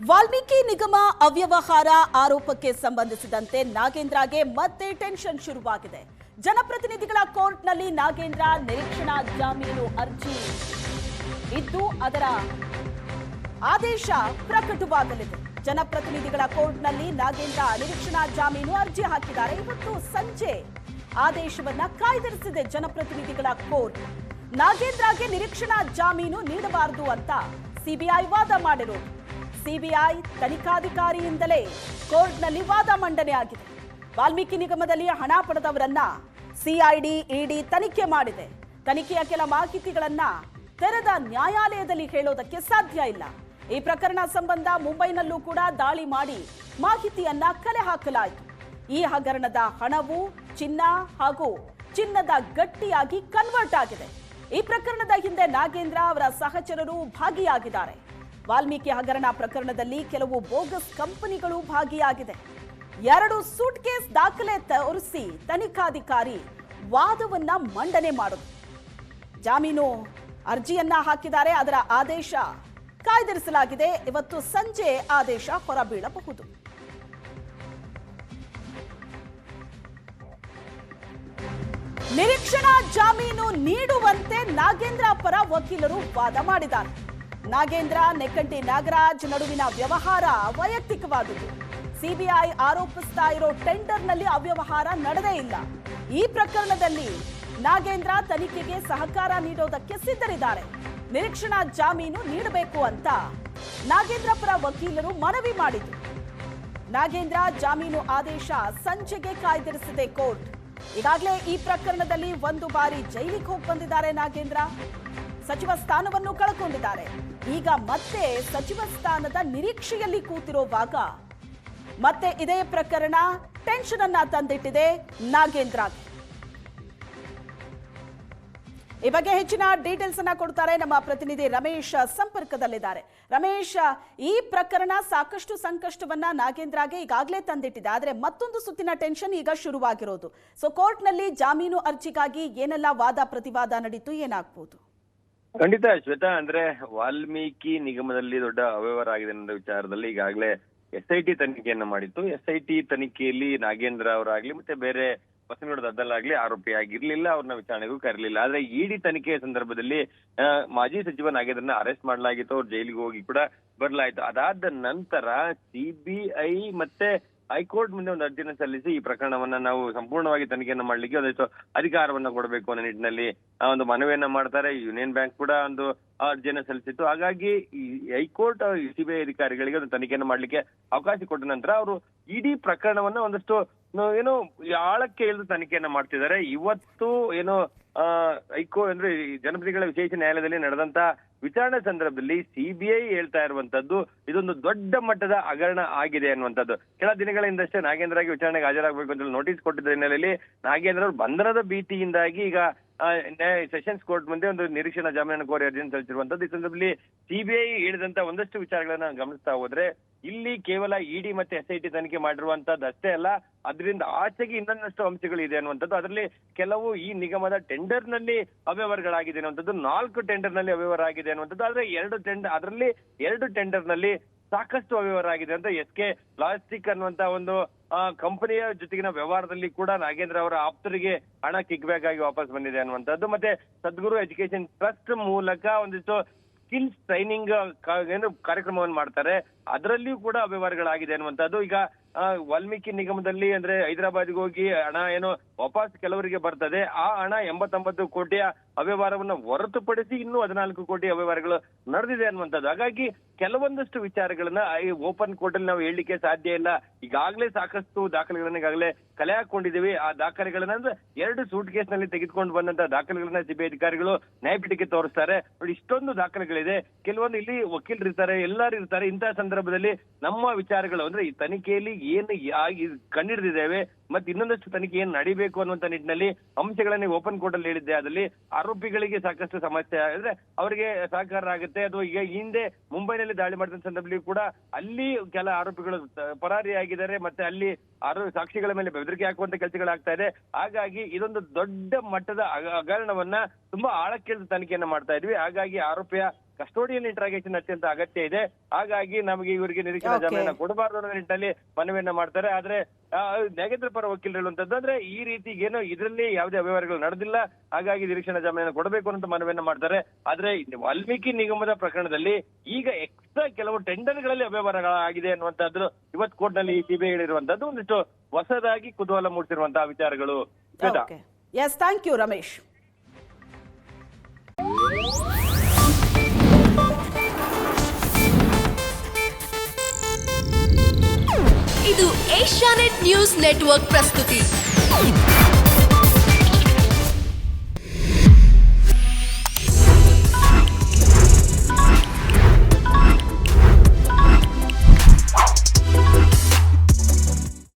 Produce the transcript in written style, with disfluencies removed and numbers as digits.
ವಾಲ್ಮೀಕಿ ನಿಗಮ ಅವ್ಯವಹಾರ ಆರೋಪಕ್ಕೆ ಸಂಬಂಧಿಸಿದಂತೆ ನಾಗೇಂದ್ರಗೆ ಮತ್ತೆ ಟೆನ್ಷನ್ ಶುರುವಾಗಿದೆ. ಜನಪ್ರತಿನಿಧಿಗಳ ಕೋರ್ಟ್ನಲ್ಲಿ ನಾಗೇಂದ್ರ ನಿರೀಕ್ಷಣಾ ಜಾಮೀನು ಅರ್ಜಿ ಇದ್ದು ಅದರ ಆದೇಶ ಪ್ರಕಟವಾಗಲಿದೆ. ಜನಪ್ರತಿನಿಧಿಗಳ ಕೋರ್ಟ್ನಲ್ಲಿ ನಾಗೇಂದ್ರ ನಿರೀಕ್ಷಣಾ ಜಾಮೀನು ಅರ್ಜಿ ಹಾಕಿದ್ದಾರೆ. ಇವತ್ತು ಸಂಜೆ ಆದೇಶವನ್ನ ಕಾಯ್ದಿರಿಸಿದೆ ಜನಪ್ರತಿನಿಧಿಗಳ ಕೋರ್ಟ್. ನಾಗೇಂದ್ರಗೆ ನಿರೀಕ್ಷಣಾ ಜಾಮೀನು ನೀಡಬಾರದು ಅಂತ ಸಿಬಿಐ ವಾದ ಮಾಡಿರೋದು. ಸಿಬಿಐ ತನಿಖಾಧಿಕಾರಿಯಿಂದಲೇ ಕೋರ್ಟ್ನಲ್ಲಿ ವಾದ ಮಂಡನೆ ಆಗಿದೆ. ವಾಲ್ಮೀಕಿ ನಿಗಮದಲ್ಲಿ ಹಣ ಪಡೆದವರನ್ನ ಸಿಐಡಿ ಇಡಿ ತನಿಖೆ ಮಾಡಿದೆ. ತನಿಖೆಯ ಕೆಲ ಮಾಹಿತಿಗಳನ್ನ ತೆರೆದ ನ್ಯಾಯಾಲಯದಲ್ಲಿ ಹೇಳೋದಕ್ಕೆ ಸಾಧ್ಯ ಇಲ್ಲ. ಈ ಪ್ರಕರಣ ಸಂಬಂಧ ಮುಂಬೈನಲ್ಲೂ ಕೂಡ ದಾಳಿ ಮಾಡಿ ಮಾಹಿತಿಯನ್ನ ಕಲೆ ಹಾಕಲಾಯಿತು. ಈ ಹಗರಣದ ಹಣವು ಚಿನ್ನ ಹಾಗೂ ಚಿನ್ನದ ಗಟ್ಟಿಯಾಗಿ ಕನ್ವರ್ಟ್ ಆಗಿದೆ. ಈ ಪ್ರಕರಣದ ಹಿಂದೆ ನಾಗೇಂದ್ರ ಅವರ ಸಹಚರರು ಭಾಗಿಯಾಗಿದ್ದಾರೆ. ವಾಲ್ಮೀಕಿ ಹಗರಣ ಪ್ರಕರಣದಲ್ಲಿ ಕೆಲವು ಬೋಗಸ್ ಕಂಪನಿಗಳು ಭಾಗಿಯಾಗಿದೆ. 2 ಸೂಟ್ ಕೇಸ್ ದಾಖಲೆ ತೋರಿಸಿ ತನಿಖಾಧಿಕಾರಿ ವಾದವನ್ನ ಮಂಡನೆ ಮಾಡೋದು. ಜಾಮೀನು ಅರ್ಜಿಯನ್ನ ಹಾಕಿದ್ದಾರೆ. ಅದರ ಆದೇಶ ಕಾಯ್ದಿರಿಸಲಾಗಿದೆ. ಇವತ್ತು ಸಂಜೆ ಆದೇಶ ಹೊರಬೀಳಬಹುದು. ನಿರೀಕ್ಷಣಾ ಜಾಮೀನು ನೀಡುವಂತೆ ನಾಗೇಂದ್ರ ಪರ ವಕೀಲರು ವಾದ ಮಾಡಿದ್ದಾರೆ. ನಾಗೇಂದ್ರ ನೆಕ್ಕಂಟಿ ನಾಗರಾಜ್ ನಡುವಿನ ವ್ಯವಹಾರ ವೈಯಕ್ತಿಕವಾದುದು. ಸಿಬಿಐ ಆರೋಪಿಸ್ತಾ ಇರೋ ಟೆಂಡರ್ನಲ್ಲಿ ಅವ್ಯವಹಾರ ನಡೆದೇ ಇಲ್ಲ. ಈ ಪ್ರಕರಣದಲ್ಲಿ ನಾಗೇಂದ್ರ ತನಿಖೆಗೆ ಸಹಕಾರ ನೀಡೋದಕ್ಕೆ ಸಿದ್ಧರಿದ್ದಾರೆ. ನಿರೀಕ್ಷಣಾ ಜಾಮೀನು ನೀಡಬೇಕು ಅಂತ ನಾಗೇಂದ್ರ ಪರ ವಕೀಲರು ಮನವಿ ಮಾಡಿದ್ರು. ನಾಗೇಂದ್ರ ಜಾಮೀನು ಆದೇಶ ಸಂಜೆಗೆ ಕಾಯ್ದಿರಿಸಿದೆ ಕೋರ್ಟ್. ಈಗಾಗಲೇ ಈ ಪ್ರಕರಣದಲ್ಲಿ 1 ಬಾರಿ ಜೈಲಿಗೆ ಹೋಗಿ ಬಂದಿದ್ದಾರೆ ನಾಗೇಂದ್ರ. ಸಚಿವ ಸ್ಥಾನವನ್ನು ಕಳ್ಕೊಂಡಿದ್ದಾರೆ. ಈಗ ಮತ್ತೆ ಸಚಿವ ಸ್ಥಾನದ ನಿರೀಕ್ಷೆಯಲ್ಲಿ ಕೂತಿರುವಾಗ ಮತ್ತೆ ಇದೇ ಪ್ರಕರಣ ಟೆನ್ಷನ್ ಅನ್ನ ತಂದಿಟ್ಟಿದೆ ನಾಗೇಂದ್ರಗೆ. ಈ ಬಗ್ಗೆ ಹೆಚ್ಚಿನ ಡೀಟೇಲ್ಸ್ ಅನ್ನ ಕೊಡ್ತಾರೆ ನಮ್ಮ ಪ್ರತಿನಿಧಿ ರಮೇಶ್ ಸಂಪರ್ಕದಲ್ಲಿದ್ದಾರೆ. ರಮೇಶ್, ಈ ಪ್ರಕರಣ ಸಾಕಷ್ಟು ಸಂಕಷ್ಟವನ್ನ ನಾಗೇಂದ್ರಗೆ ಈಗಾಗಲೇ ತಂದಿಟ್ಟಿದೆ. ಆದ್ರೆ ಮತ್ತೊಂದು ಸುತ್ತಿನ ಟೆನ್ಷನ್ ಈಗ ಶುರುವಾಗಿರೋದು. ಸೊ ಕೋರ್ಟ್ನಲ್ಲಿ ಜಾಮೀನು ಅರ್ಜಿಗಾಗಿ ಏನೆಲ್ಲ ವಾದ ಪ್ರತಿವಾದ ನಡೀತು, ಏನಾಗ್ಬೋದು? ಖಂಡಿತ ಶ್ವೇತಾ, ಅಂದ್ರೆ ವಾಲ್ಮೀಕಿ ನಿಗಮದಲ್ಲಿ ದೊಡ್ಡ ಅವ್ಯವಹಾರ ಆಗಿದೆ ಅನ್ನೋ ವಿಚಾರದಲ್ಲಿ ಈಗಾಗಲೇ SIT ತನಿಖೆಯನ್ನ ಮಾಡಿತ್ತು. SIT ತನಿಖೆಯಲ್ಲಿ ನಾಗೇಂದ್ರ ಅವರಾಗ್ಲಿ ಮತ್ತೆ ಬೇರೆ ಬಸವನಗೌಡ ದದ್ದಲಾಗ್ಲಿ ಆರೋಪಿಯಾಗಿರ್ಲಿಲ್ಲ, ಅವ್ರನ್ನ ವಿಚಾರಣೆಗೂ ಕರೀಲಿಲ್ಲ. ಆದ್ರೆ ಇಡಿ ತನಿಖೆಯ ಸಂದರ್ಭದಲ್ಲಿ ಮಾಜಿ ಸಚಿವ ನಾಗೇಂದ್ರನ ಅರೆಸ್ಟ್ ಮಾಡಲಾಗಿತ್ತು. ಅವ್ರು ಜೈಲಿಗೆ ಹೋಗಿ ಕೂಡ ಬರ್ಲಾಯ್ತು. ಅದಾದ ನಂತರ ಸಿಬಿಐ ಮತ್ತೆ ಹೈಕೋರ್ಟ್ ಮುಂದೆ ಒಂದು ಅರ್ಜಿಯನ್ನು ಸಲ್ಲಿಸಿ ಈ ಪ್ರಕರಣವನ್ನ ನಾವು ಸಂಪೂರ್ಣವಾಗಿ ತನಿಖೆಯನ್ನ ಮಾಡ್ಲಿಕ್ಕೆ ಒಂದಿಷ್ಟು ಅಧಿಕಾರವನ್ನ ಕೊಡಬೇಕು ಅನ್ನೋ ನಿಟ್ಟಿನಲ್ಲಿ ಒಂದು ಮನವಿಯನ್ನ ಮಾಡ್ತಾರೆ. ಯೂನಿಯನ್ ಬ್ಯಾಂಕ್ ಕೂಡ ಒಂದು ಅರ್ಜಿಯನ್ನ ಸಲ್ಲಿಸಿತ್ತು. ಹಾಗಾಗಿ ಈ ಹೈಕೋರ್ಟ್ ಸಿಬಿಐ ಅಧಿಕಾರಿಗಳಿಗೆ ಒಂದು ತನಿಖೆಯನ್ನು ಮಾಡ್ಲಿಕ್ಕೆ ಅವಕಾಶ ಕೊಟ್ಟ ನಂತರ ಅವರು ಇಡೀ ಪ್ರಕರಣವನ್ನ ಒಂದಷ್ಟು ಏನೋ ಆಳಕ್ಕೆ ಇಳಿದು ತನಿಖೆಯನ್ನ ಮಾಡ್ತಿದ್ದಾರೆ. ಇವತ್ತು ಏನೋ ಅಂದ್ರೆ ಜನಪ್ರತಿನಿಧಿಗಳ ವಿಶೇಷ ನ್ಯಾಯಾಲಯದಲ್ಲಿ ನಡೆದಂತ ವಿಚಾರಣೆ ಸಂದರ್ಭದಲ್ಲಿ ಸಿಬಿಐ ಹೇಳ್ತಾ ಇರುವಂತದ್ದು ಇದೊಂದು ದೊಡ್ಡ ಮಟ್ಟದ ಹಗರಣ ಆಗಿದೆ ಅನ್ನುವಂಥದ್ದು. ಕೆಲ ದಿನಗಳ ಹಿಂದಷ್ಟೇ ನಾಗೇಂದ್ರಗೆ ವಿಚಾರಣೆಗೆ ಹಾಜರಾಗಬೇಕು ಅಂತ ನೋಟಿಸ್ ಕೊಟ್ಟಿದ್ದ ಹಿನ್ನೆಲೆಯಲ್ಲಿ ನಾಗೇಂದ್ರ ಅವರು ಬಂಧನದ ಭೀತಿಯಿಂದಾಗಿ ಈಗ ಸೆಷನ್ಸ್ ಕೋರ್ಟ್ ಮುಂದೆ ಒಂದು ನಿರೀಕ್ಷಣಾ ಜಾಮೀನು ಕೋರಿ ಅರ್ಜಿಯನ್ನು ಸಲ್ಲಿಸಿರುವಂತದ್ದು. ಈ ಸಂದರ್ಭದಲ್ಲಿ ಸಿಬಿಐ ಹೇಳಿದಂತ ಒಂದಷ್ಟು ವಿಚಾರಗಳನ್ನ ಗಮನಿಸ್ತಾ ಹೋದ್ರೆ ಇಲ್ಲಿ ಕೇವಲ ಇಡಿ ಮತ್ತೆ SIT ತನಿಖೆ ಮಾಡಿರುವಂತದ್ದು ಅಷ್ಟೇ ಅಲ್ಲ, ಅದರಿಂದ ಆಚೆಗೆ ಇನ್ನೊಂದಷ್ಟು ಅಂಶಗಳು ಇದೆ ಅನ್ನುವಂಥದ್ದು. ಅದರಲ್ಲಿ ಕೆಲವು ಈ ನಿಗಮದ ಟೆಂಡರ್ ನಲ್ಲಿ ಅವ್ಯವಹಾರಗಳಾಗಿದೆ ಅನ್ನುವಂಥದ್ದು, 4 ಟೆಂಡರ್ ನಲ್ಲಿ ಅವ್ಯವಹಾರ ಆಗಿದೆ ಅನ್ನುವಂಥದ್ದು. ಆದ್ರೆ 2 ಟೆಂಡರ್ ನಲ್ಲಿ ಸಾಕಷ್ಟು ಅವ್ಯವಹಾರ ಆಗಿದೆ ಅಂತ SK ಲಾಜಿಸ್ಟಿಕ್ ಅನ್ನುವಂತ ಒಂದು ಕಂಪನಿಯ ಜೊತೆಗಿನ ವ್ಯವಹಾರದಲ್ಲಿ ಕೂಡ ನಾಗೇಂದ್ರ ಅವರ ಆಪ್ತರಿಗೆ ಹಣ ಕಿಕ್ ಬ್ಯಾಕ್ ಆಗಿ ವಾಪಸ್ ಬಂದಿದೆ ಅನ್ನುವಂಥದ್ದು. ಮತ್ತೆ ಸದ್ಗುರು ಎಜುಕೇಶನ್ ಟ್ರಸ್ಟ್ ಮೂಲಕ ಒಂದಿಷ್ಟು ಸ್ಕಿಲ್ಸ್ ಟ್ರೈನಿಂಗ್ ಏನು ಕಾರ್ಯಕ್ರಮವನ್ನು ಮಾಡ್ತಾರೆ, ಅದರಲ್ಲಿಯೂ ಕೂಡ ಅವ್ಯವಹಾರಗಳಾಗಿದೆ ಅನ್ನುವಂಥದ್ದು. ಈಗ ವಾಲ್ಮೀಕಿ ನಿಗಮದಲ್ಲಿ ಅಂದ್ರೆ ಹೈದರಾಬಾದ್ಗೆ ಹೋಗಿ ಹಣ ಏನು ವಾಪಸ್ ಕೆಲವರಿಗೆ ಬರ್ತದೆ, ಆ ಹಣ 89 ಕೋಟಿಯ ಅವ್ಯವಹಾರವನ್ನ ಹೊರತುಪಡಿಸಿ ಇನ್ನೂ 14 ಕೋಟಿ ಅವ್ಯವಹಾರಗಳು ನಡೆದಿದೆ ಅನ್ನುವಂಥದ್ದು. ಹಾಗಾಗಿ ಕೆಲವೊಂದಷ್ಟು ವಿಚಾರಗಳನ್ನ ಈ ಓಪನ್ ಕೋರ್ಟ್ ಅಲ್ಲಿ ನಾವು ಹೇಳಲಿಕ್ಕೆ ಸಾಧ್ಯ ಇಲ್ಲ. ಈಗಾಗಲೇ ಸಾಕಷ್ಟು ದಾಖಲೆಗಳನ್ನ ಈಗಾಗಲೇ ಕಲೆ ಹಾಕೊಂಡಿದ್ದೀವಿ. ಆ ದಾಖಲೆಗಳನ್ನ ಅಂದ್ರೆ 2 ಸೂಟ್ ಕೇಸ್ ನಲ್ಲಿ ತೆಗೆದುಕೊಂಡು ಬಂದಂತ ದಾಖಲೆಗಳನ್ನ ಸಿಬಿಐ ಅಧಿಕಾರಿಗಳು ನ್ಯಾಯಪೀಠಕ್ಕೆ ತೋರಿಸ್ತಾರೆ. ನೋಡಿ, ಇಷ್ಟೊಂದು ದಾಖಲೆಗಳಿದೆ. ಕೆಲವೊಂದು ಇಲ್ಲಿ ವಕೀಲರು ಇರ್ತಾರೆ, ಎಲ್ಲರೂ ಇರ್ತಾರೆ. ಇಂತಹ ಸಂದರ್ಭದಲ್ಲಿ ನಮ್ಮ ವಿಚಾರಗಳು ಅಂದ್ರೆ ಈ ತನಿಖೆಯಲ್ಲಿ ಏನು ಕಂಡಿಡಿದಿದ್ದೇವೆ ಮತ್ತೆ ಇನ್ನೊಂದಷ್ಟು ತನಿಖೆ ಏನ್ ನಡಿಬೇಕು ಅನ್ನುವಂತ ನಿಟ್ಟಿನಲ್ಲಿ ಅಂಶಗಳನ್ನ ಓಪನ್ ಕೋರ್ಟ್ ಅಲ್ಲಿ ಹೇಳಿದ್ದೆ. ಅದರಲ್ಲಿ ಆರೋಪಿಗಳಿಗೆ ಸಾಕಷ್ಟು ಸಮಸ್ಯೆ ಅಂದ್ರೆ ಅವರಿಗೆ ಸಹಕಾರ ಆಗುತ್ತೆ. ಅಥವಾ ಈಗ ಹಿಂದೆ ಮುಂಬೈನಲ್ಲಿ ದಾಳಿ ಮಾಡಿದ ಸಂದರ್ಭದಲ್ಲಿ ಕೂಡ ಅಲ್ಲಿ ಕೆಲ ಆರೋಪಿಗಳು ಪರಾರಿಯಾಗಿದ್ದಾರೆ. ಮತ್ತೆ ಅಲ್ಲಿ ಸಾಕ್ಷಿಗಳ ಮೇಲೆ ಬೆದರಿಕೆ ಹಾಕುವಂತ ಕೆಲಸಗಳಾಗ್ತಾ ಇದೆ. ಹಾಗಾಗಿ ಇದೊಂದು ದೊಡ್ಡ ಮಟ್ಟದ ಹಗರಣವನ್ನ ತುಂಬಾ ಆಳಕ್ಕಿಳಿದು ತನಿಖೆಯನ್ನ ಮಾಡ್ತಾ ಇದ್ವಿ. ಹಾಗಾಗಿ ಆರೋಪಿಯ ಕಸ್ಟೋಡಿಯಲ್ ಇಂಟ್ರಾಗೇಷನ್ ಅತ್ಯಂತ ಅಗತ್ಯ ಇದೆ. ಹಾಗಾಗಿ ನಮಗೆ ಇವರಿಗೆ ನಿರೀಕ್ಷಣಾ ಜಾಮೀನ ಕೊಡಬಾರದು ಅನ್ನೋ ನಿಟ್ಟಿನಲ್ಲಿ ಮನವಿಯನ್ನ ಮಾಡ್ತಾರೆ. ಆದ್ರೆ ನಾಗೇಂದ್ರ ಪರ ವಕೀಲರು ಹೇಳುವಂತದ್ದು ಅಂದ್ರೆ ಈ ರೀತಿ ಏನೋ ಇದರಲ್ಲಿ ಯಾವುದೇ ಅವ್ಯವಹಾರಗಳು ನಡೆದಿಲ್ಲ, ಹಾಗಾಗಿ ನಿರೀಕ್ಷಣಾ ಜಾಮೀನ ಕೊಡಬೇಕು ಅಂತ ಮನವಿಯನ್ನ ಮಾಡ್ತಾರೆ. ಆದ್ರೆ ವಾಲ್ಮೀಕಿ ನಿಗಮದ ಪ್ರಕರಣದಲ್ಲಿ ಈಗ ಎಕ್ಸ್ಟ್ರಾ ಕೆಲವು ಟೆಂಡರ್ಗಳಲ್ಲಿ ಅವ್ಯವಹಾರಗಳಾಗಿದೆ ಅನ್ನುವಂಥದ್ದು ಇವತ್ತು ಕೋರ್ಟ್ ನಲ್ಲಿ ಸಿಬಿಐ ಹೇಳಿರುವಂತದ್ದು ಒಂದಿಷ್ಟು ಹೊಸದಾಗಿ ಕುತೂಹಲ ಮೂಡಿಸಿರುವಂತಹ ವಿಚಾರಗಳು. Yes, thank you Ramesh. ಇದು ಏಷ್ಯಾನೆಟ್ ನ್ಯೂಸ್ ನೆಟ್ವರ್ಕ್ ಪ್ರಸ್ತುತಿ.